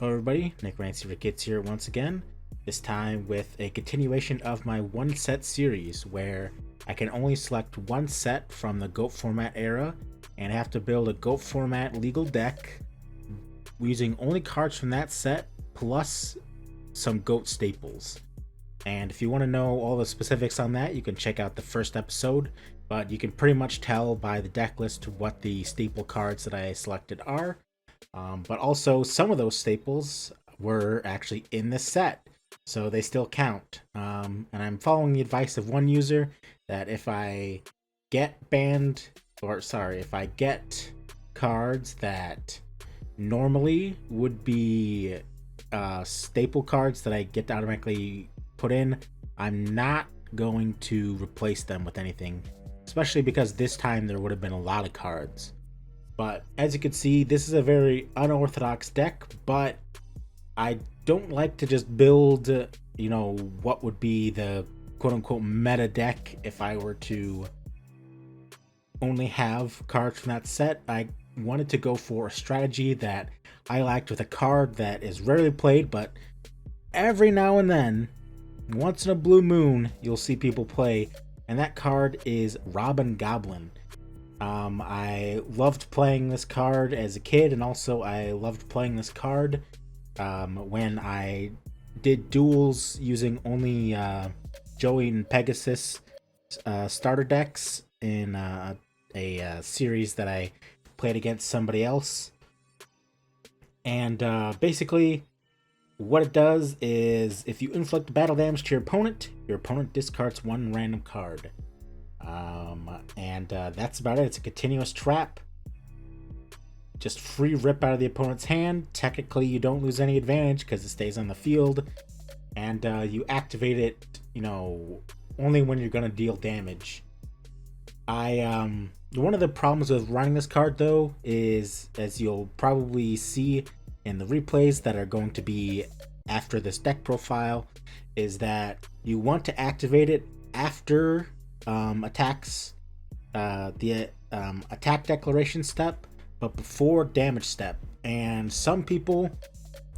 Hello everybody, Nick Rancy Ricketts here once again, this time with a continuation of my one set series where I can only select one set from the GOAT format era and have to build a GOAT format legal deck using only cards from that set plus some GOAT staples. And if you want to know all the specifics on that, you can check out the first episode, but you can pretty much tell by the deck list what the staple cards that I selected are. But also some of those staples were actually in the set, so they still count. And I'm following the advice of one user that if I get if I get cards that normally would be staple cards that I get to automatically put in, I'm not going to replace them with anything, especially because this time there would have been a lot of cards. But as you can see, this is a very unorthodox deck, but I don't like to just build, what would be the quote-unquote meta deck if I were to only have cards from that set. I wanted to go for a strategy that I liked with a card that is rarely played, but every now and then, once in a blue moon, you'll see people play, and that card is Robin Goblin. I loved playing this card as a kid, and also I loved playing this card when I did duels using only Joey and Pegasus starter decks in a series that I played against somebody else. And basically, what it does is if you inflict battle damage to your opponent discards one random card. That's about it. It's a continuous trap. Just free rip out of the opponent's hand. Technically, you don't lose any advantage because it stays on the field. And you activate it, only when you're going to deal damage. One of the problems with running this card, though, is, as you'll probably see in the replays that are going to be after this deck profile, is that you want to activate it after attacks, the attack declaration step, but before damage step. And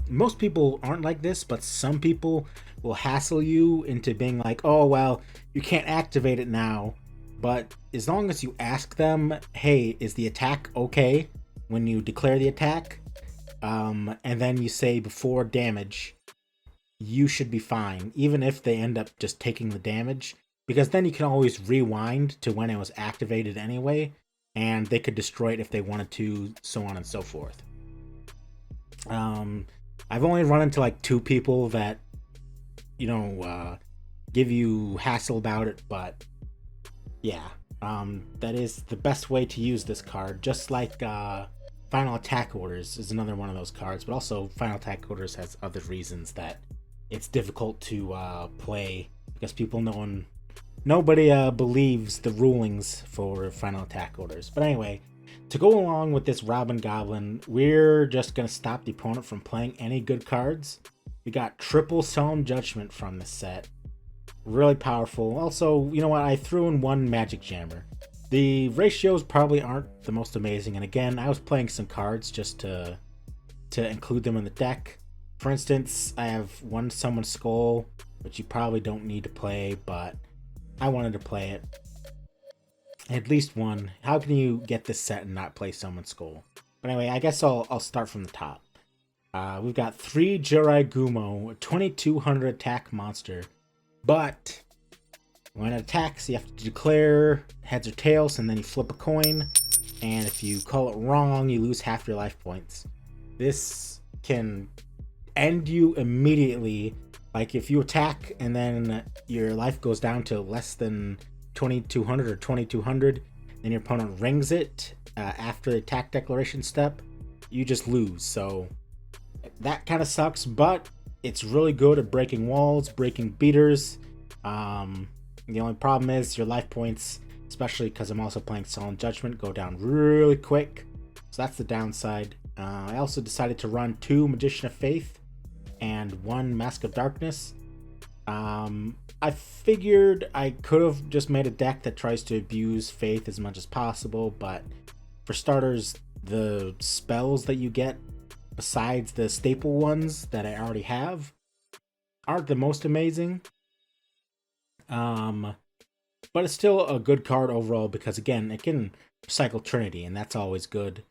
most people aren't like this, but some people will hassle you into being like, oh, well, you can't activate it now. But as long as you ask them, hey, is the attack okay when you declare the attack? And then you say before damage, you should be fine, even if they end up just taking the damage. Because then you can always rewind to when it was activated anyway, and they could destroy it if they wanted to, so on and so forth. I've only run into like two people that, give you hassle about it, but yeah, that is the best way to use this card. Just like Final Attack Orders is another one of those cards, but also Final Attack Orders has other reasons that it's difficult to play because nobody believes the rulings for Final Attack Orders. But anyway, to go along with this Robin Goblin, we're just going to stop the opponent from playing any good cards. We got triple Solemn Judgment from this set. Really powerful. Also, you know what? I threw in one Magic Jammer. The ratios probably aren't the most amazing. And again, I was playing some cards just to include them in the deck. For instance, I have one Summon Skull, which you probably don't need to play, but I wanted to play it. At least one. How can you get this set and not play Summon Skull? But anyway, I guess I'll start from the top. We've got 3 Jirai Gumo, a 2200 attack monster. But when it attacks, you have to declare heads or tails, and then you flip a coin. And if you call it wrong, you lose half your life points. This can end you immediately. Like if you attack and then your life goes down to less than 2200 or 2200, then your opponent rings it after the attack declaration step, you just lose. So that kind of sucks, but it's really good at breaking walls, breaking beaters. The only problem is your life points, especially because I'm also playing Solemn Judgment, go down really quick. So that's the downside. I also decided to run 2 Magician of Faith and 1 Mask of Darkness. I figured I could have just made a deck that tries to abuse Faith as much as possible, but for starters, the spells that you get besides the staple ones that I already have, aren't the most amazing. But it's still a good card overall because, again, it can recycle Trinity, and that's always good.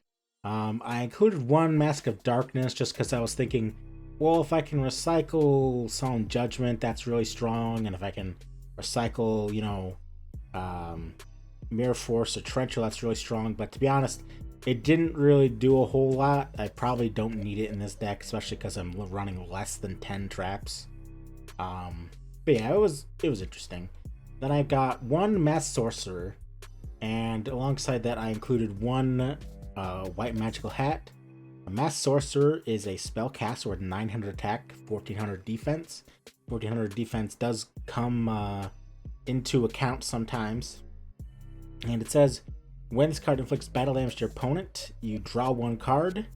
I included one Mask of Darkness just because I was thinking, well, if I can recycle Solemn Judgment, that's really strong, and if I can recycle, Mirror Force or Torrential, that's really strong. But to be honest, it didn't really do a whole lot. I probably don't need it in this deck, especially because I'm running less than 10 traps. But yeah, it was interesting. Then I've got one Mass Sorcerer, and alongside that I included one White Magical Hat. A Mass Sorcerer is a spellcaster with 900 attack, 1400 defense. 1400 defense does come into account sometimes. And it says, when this card inflicts battle damage to your opponent, you draw one card.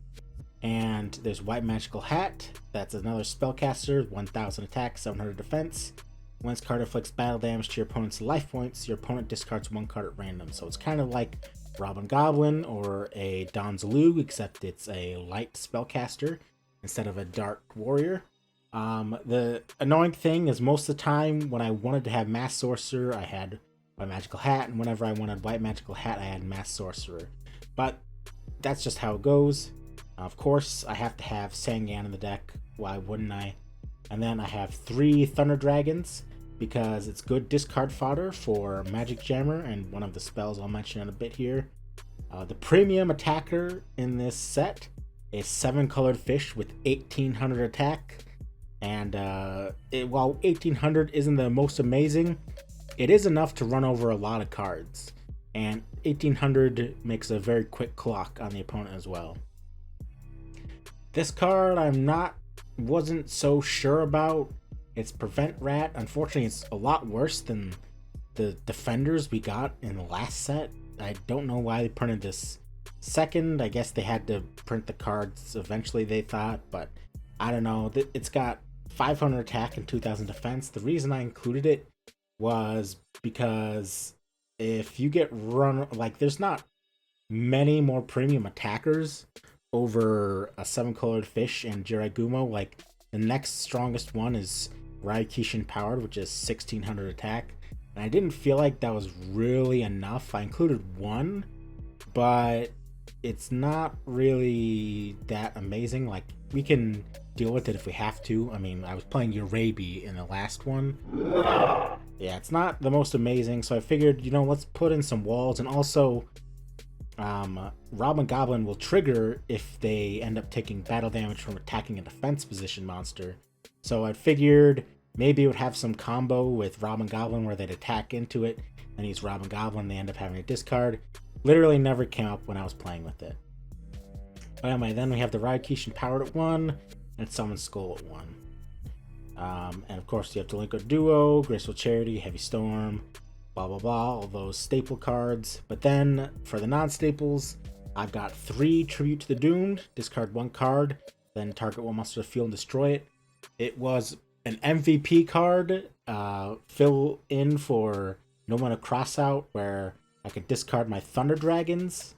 And there's White Magical Hat. That's another spellcaster, 1000 attack, 700 defense. When this card inflicts battle damage to your opponent's life points, your opponent discards one card at random. So it's kind of like Robin Goblin or a Donzaloo, except it's a light spellcaster instead of a dark warrior. The annoying thing is most of the time when I wanted to have Mass Sorcerer, I had White Magical Hat, and whenever I wanted White Magical Hat, I had Mass Sorcerer. But that's just how it goes. Of course, I have to have Sangan in the deck. Why wouldn't I? And then I have 3 Thunder Dragons because it's good discard fodder for Magic Jammer and one of the spells I'll mention in a bit here. The premium attacker in this set is 7 colored fish with 1800 attack. And while 1800 isn't the most amazing, it is enough to run over a lot of cards. And 1800 makes a very quick clock on the opponent as well. This card wasn't so sure about. It's Prevent Rat. Unfortunately, it's a lot worse than the Defenders we got in the last set. I don't know why they printed this second. I guess they had to print the cards eventually, they thought, but I don't know. It's got 500 attack and 2000 defense. The reason I included it was because if you get run, there's not many more premium attackers over a 7-colored fish and Jiraigumo. The next strongest one is Ryukishin Powered, which is 1600 attack. And I didn't feel like that was really enough. I included one, but it's not really that amazing. We can deal with it if we have to. I mean, I was playing Urabi in the last one. Yeah, it's not the most amazing, so I figured, let's put in some walls. And also, Robin Goblin will trigger if they end up taking battle damage from attacking a defense position monster. So I figured maybe it would have some combo with Robin Goblin where they'd attack into it, and use Robin Goblin, they end up having a discard. Literally never came up when I was playing with it. But anyway, then we have the Ryukishin Powered at 1, and Summon Skull at 1. And of course you have Delinquent Duo, Graceful Charity, Heavy Storm, blah blah blah, all those staple cards. But then for the non-staples, I've got 3 Tribute to the Doomed, discard 1 card, then target one monster to field and destroy it. It was an MVP card, fill in for No Mana Crossout, where I could discard my Thunder Dragons,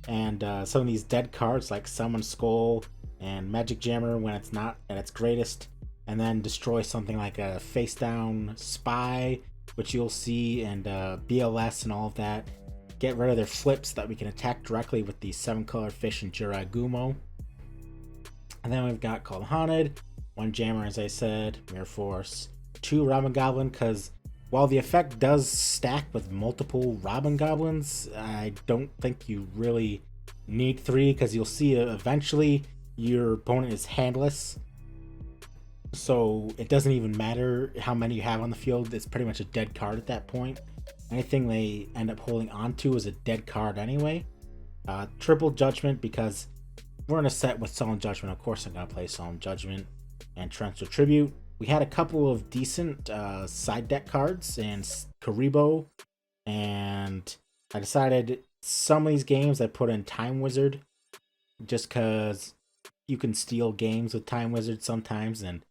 and some of these dead cards like Summon Skull and Magic Jammer when it's not at its greatest, and then destroy something like a Face Down Spy, which you'll see, and BLS and all of that. Get rid of their flips that we can attack directly with the 7-colored fish and Jiraigumo. And then we've got Call the Haunted, 1 Jammer, as I said, Mirror Force, 2 Robin Goblin, because while the effect does stack with multiple Robin Goblins, I don't think you really need 3, because you'll see eventually your opponent is handless. So it doesn't even matter how many you have on the field. It's pretty much a dead card at that point. Anything they end up holding onto is a dead card anyway. Triple Judgment, because we're in a set with Solemn Judgment. Of course I'm going to play Solemn Judgment and Torrential Tribute. We had a couple of decent side deck cards in Karibo, and I decided some of these games I put in Time Wizard just because you can steal games with Time Wizard sometimes, and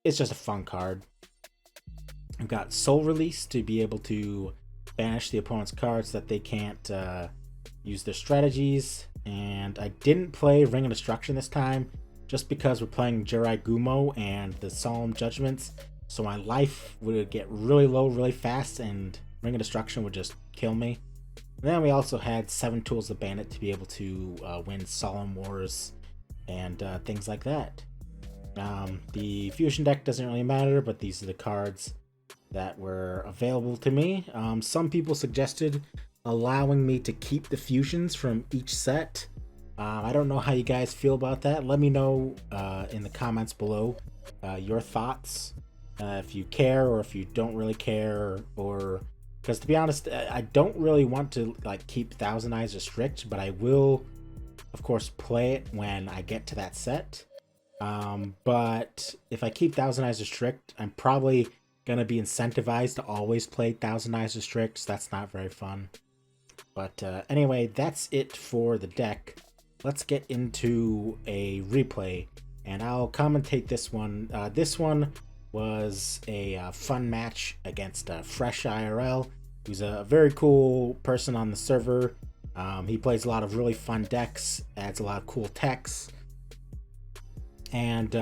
it's just a fun card. I've got Soul Release to be able to banish the opponent's cards so that they can't use their strategies. and I didn't play Ring of Destruction this time just because we're playing Jirai Gumo and the Solemn Judgments, so my life would get really low really fast and Ring of Destruction would just kill me. And then we also had 7 Tools of Bandit to be able to win Solemn Wars and things like that. The fusion deck doesn't really matter, but these are the cards that were available to me. Some people suggested allowing me to keep the fusions from each set. I don't know how you guys feel about that. Let me know in the comments below your thoughts, if you care or if you don't really care, or because to be honest, I don't really want to like keep Thousand Eyes Restrict, but I will of course play it when I get to that set. But if I keep Thousand Eyes Restrict, I'm probably gonna be incentivized to always play Thousand Eyes Restrict, so that's not very fun. But anyway, that's it for the deck. Let's get into a replay, and I'll commentate this one. This one was a fun match against Fresh IRL, who's a very cool person on the server. He plays a lot of really fun decks, adds a lot of cool techs, and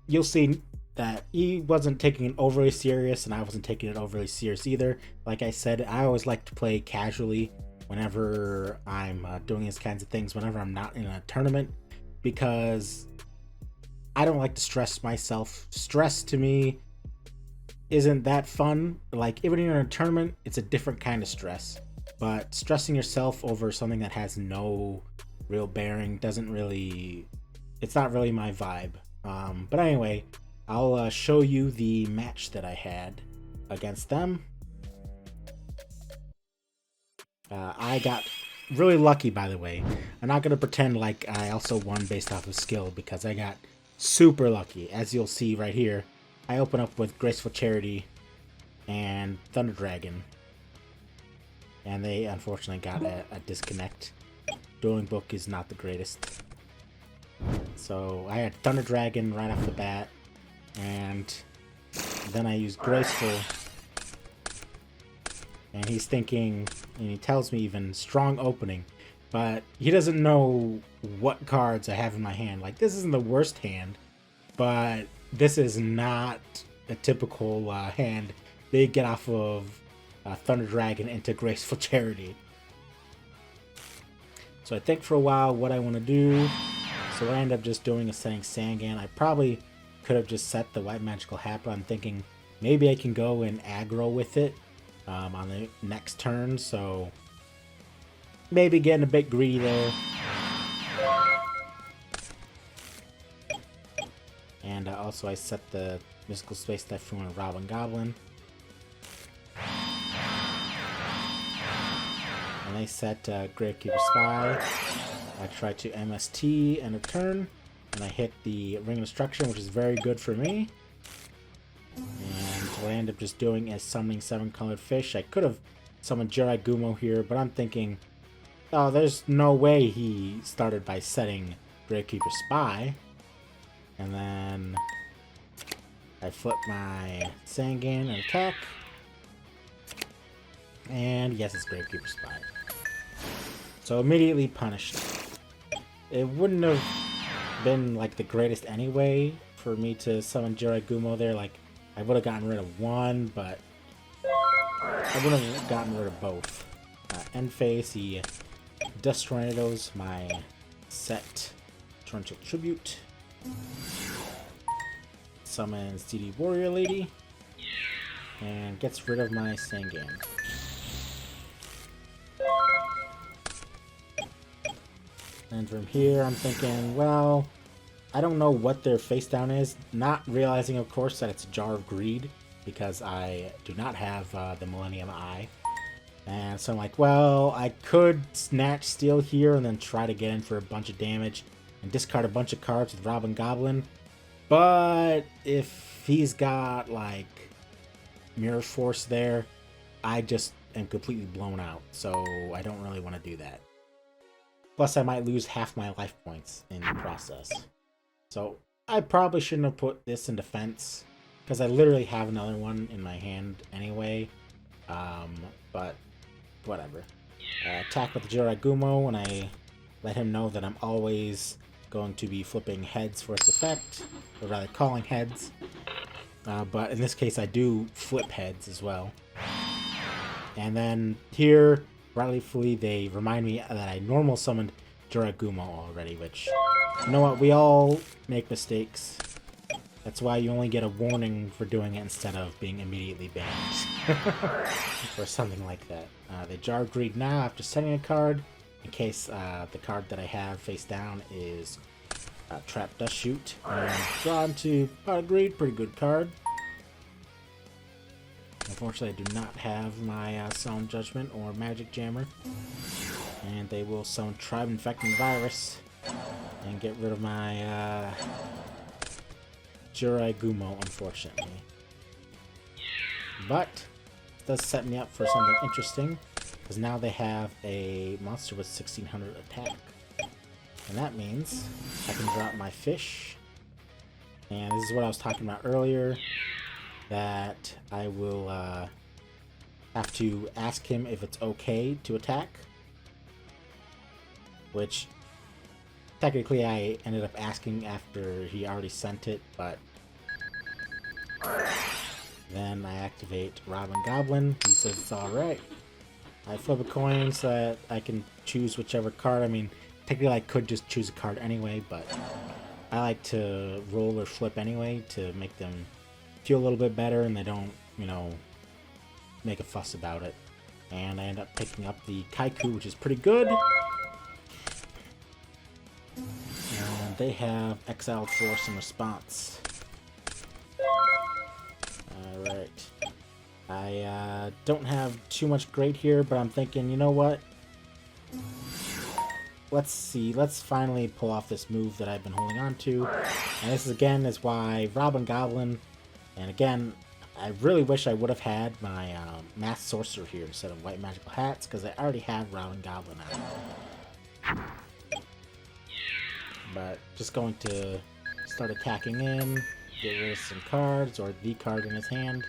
you'll see that he wasn't taking it overly serious, and I wasn't taking it overly serious either. Like I said, I always like to play casually whenever I'm doing these kinds of things, whenever I'm not in a tournament, because I don't like to stress myself. Stress to me isn't that fun. Like, even when you're in a tournament, it's a different kind of stress. But stressing yourself over something that has no real bearing doesn't really... it's not really my vibe. But anyway, I'll show you the match that I had against them. I got really lucky, by the way. I'm not going to pretend like I also won based off of skill, because I got super lucky. As you'll see right here, I open up with Graceful Charity and Thunder Dragon, and they unfortunately got a disconnect. Dueling Book is not the greatest. So I had Thunder Dragon right off the bat, and then I used Graceful, and he's thinking, and he tells me even strong opening, but he doesn't know what cards I have in my hand. Like, this isn't the worst hand, but this is not a typical hand they get off of Thunder Dragon into Graceful Charity. So I think for a while what I want to do, so I end up just doing is setting Sangan. I probably could have just set the White Magical Hat, but I'm thinking maybe I can go and aggro with it on the next turn, so maybe getting a bit greedy there. And also I set the Mystical Space Typhoon and Robin Goblin. And I set Gravekeeper Spy. I try to MST and a turn, and I hit the Ring of Destruction, which is very good for me. And what I end up just doing is summoning 7 colored fish. I could have summoned Jirai Gumo here, but I'm thinking, oh, there's no way he started by setting Gravekeeper Spy. And then I flip my Sangan and attack. And yes, it's Gravekeeper Spy. So immediately punished. It wouldn't have been like the greatest anyway for me to summon Jirai Gumo there. Like, I would have gotten rid of one, but I would have gotten rid of both. End phase, he Dust Tornadoes my set Torrential Tribute. Summons DD Warrior Lady. And gets rid of my Sangan. And from here, I'm thinking, well, I don't know what their face down is. Not realizing, of course, that it's a Jar of Greed, because I do not have the Millennium Eye. And so I'm like, well, I could Snatch Steal here and then try to get in for a bunch of damage and discard a bunch of cards with Robin Goblin. But if he's got, like, Mirror Force there, I just am completely blown out. So I don't really want to do that. Plus, I might lose half my life points in the process. So I probably shouldn't have put this in defense, because I literally have another one in my hand anyway. But whatever. Attack with the Jirai Gumo, and I let him know that I'm always going to be flipping heads for its effect, or rather calling heads. But in this case, I do flip heads as well. And then here, rightfully, they remind me that I normal summoned Jiragumo already, which, you know what, we all make mistakes. That's why you only get a warning for doing it instead of being immediately banned. Or something like that. They jar greed now after sending a card, in case the card that I have face down is Trap Dust Shoot. And drawn to Pot of Greed, pretty good card. Unfortunately, I do not have my Sound Judgment or Magic Jammer. And they will summon Tribe Infecting Virus and get rid of my Jiragumo, unfortunately. But it does set me up for something interesting, because now they have a monster with 1600 attack. And that means I can drop my fish. And this is what I was talking about earlier, that I will have to ask him if it's okay to attack. Which, technically I ended up asking after he already sent it, but then I activate Robin Goblin. He says it's alright. I flip a coin so that I can choose whichever card. I mean, technically I could just choose a card anyway, but I like to roll or flip anyway to make them feel a little bit better and they don't, you know, make a fuss about it. And I end up picking up the Kaiku, which is pretty good. And they have Exiled Force in response. Alright. I don't have too much great here, but I'm thinking, you know what? Let's see. Let's finally pull off this move that I've been holding on to. And this, again, is why Robin Goblin... And again, I really wish I would have had my Mass Sorcerer here instead of White Magical Hats, because I already have Robin Goblin out. But just going to start attacking in, get rid of some cards, or the card in his hand.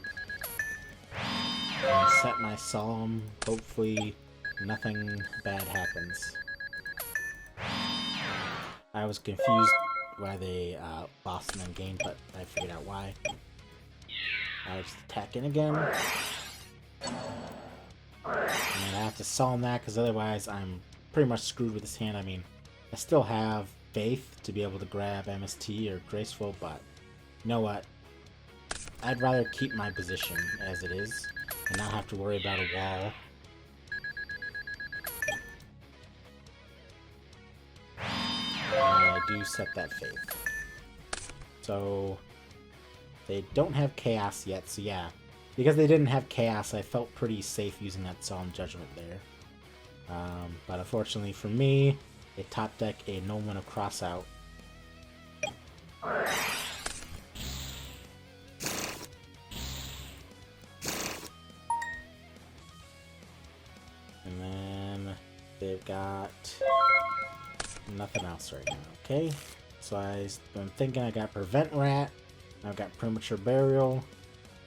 And set my Solemn. Hopefully nothing bad happens. I was confused why they lost and then gained, but I figured out why. I just attack in again. And I have to Solemn that, because otherwise I'm pretty much screwed with this hand. I mean, I still have Faith to be able to grab MST or Graceful, but you know what? I'd rather keep my position as it is and not have to worry about a wall. And I do set that Faith. So they don't have Chaos yet, so yeah. Because they didn't have Chaos, I felt pretty safe using that Solemn Judgment there. But unfortunately for me, they top deck a Nomen of Crossout. And then they've got nothing else right now, okay? So I'm thinking I got Prevent Rat, I've got Premature Burial.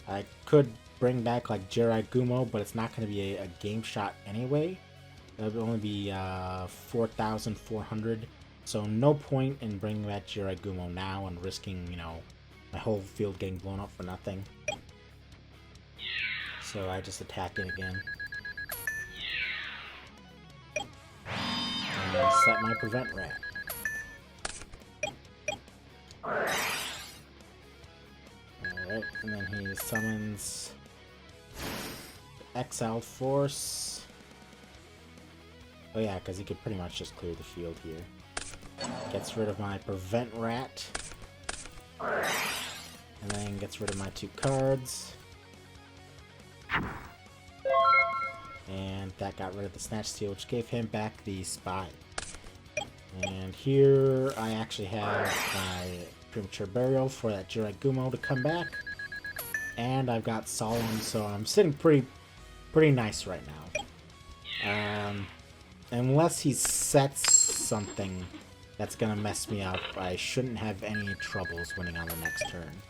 I could bring back like Jiragumo, but it's not going to be a game shot anyway. That would only be 4,400. So no point in bringing back Jiragumo now and risking, you know, my whole field getting blown up for nothing. So I just attack it again. And I set my Prevent Rat. Alright, and then he summons Exiled Force. Oh yeah, because he could pretty much just clear the field here. Gets rid of my Prevent Rat. And then gets rid of my 2 cards. And that got rid of the Snatch Steal, which gave him back the Spy. And here I actually have my Premature Burial for that Jiragumo to come back. And I've got Solemn, so I'm sitting pretty nice right now. Unless he sets something that's gonna mess me up, I shouldn't have any troubles winning on the next turn.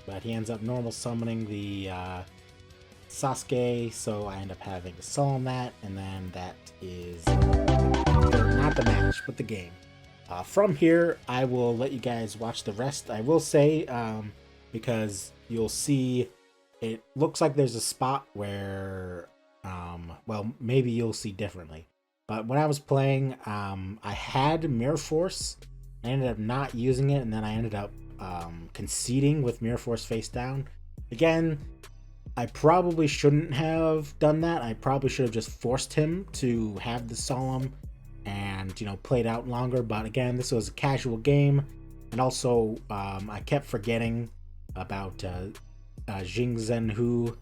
But he ends up normal summoning the Sasuke, so I end up having to summon that, and then that is not the match, but the game. From here, I will let you guys watch the rest. I will say, because you'll see, it looks like there's a spot where, well, maybe you'll see differently. But when I was playing, I had Mirror Force. I ended up not using it, and then I ended up conceding with Mirror Force face down. Again, I probably shouldn't have done that. I probably should have just forced him to have the Solemn and, played out longer. But again, this was a casual game. And also, I kept forgetting about Jing Zhenhu,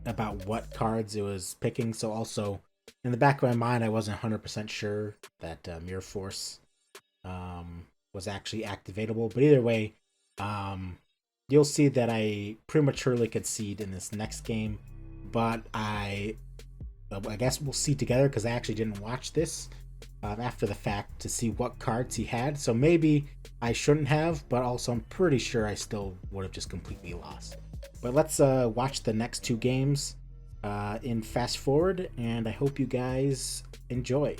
about what cards it was picking. So also, in the back of my mind, I wasn't 100% sure that Mirror Force was actually activatable. But either way, you'll see that I prematurely concede in this next game, but I guess we'll see together because I actually didn't watch this after the fact to see what cards he had. So maybe I shouldn't have, but also I'm pretty sure I still would have just completely lost. But let's watch the next two games in fast forward, and I hope you guys enjoy.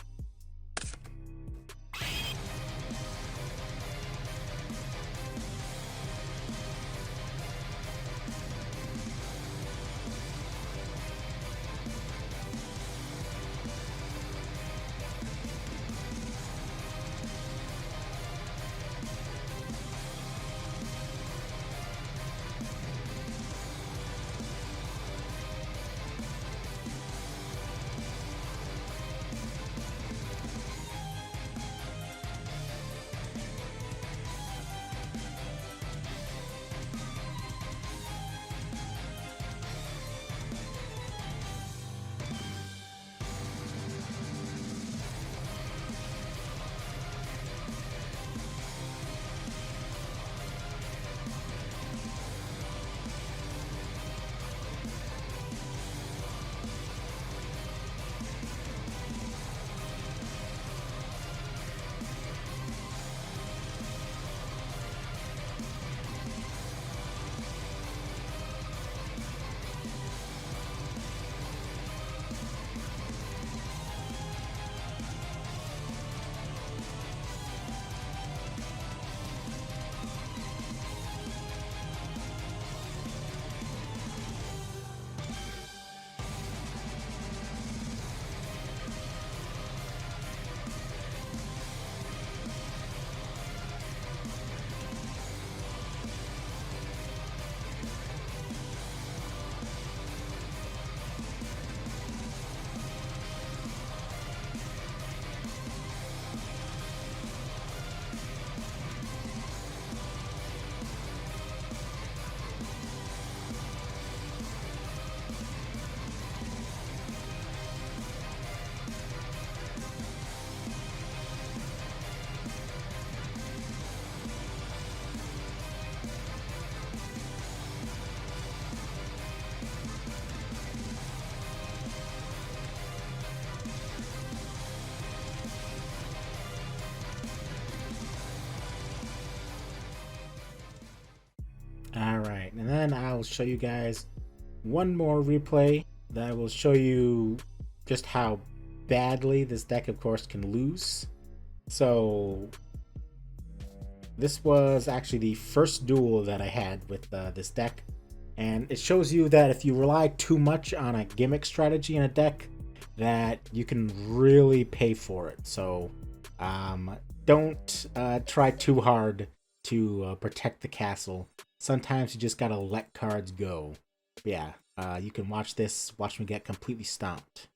Alright, and then I'll show you guys one more replay that will show you just how badly this deck, of course, can lose. So, this was actually the first duel that I had with this deck, and it shows you that if you rely too much on a gimmick strategy in a deck, that you can really pay for it. So, don't try too hard to protect the castle. Sometimes you just gotta let cards go. But yeah, you can watch me get completely stomped.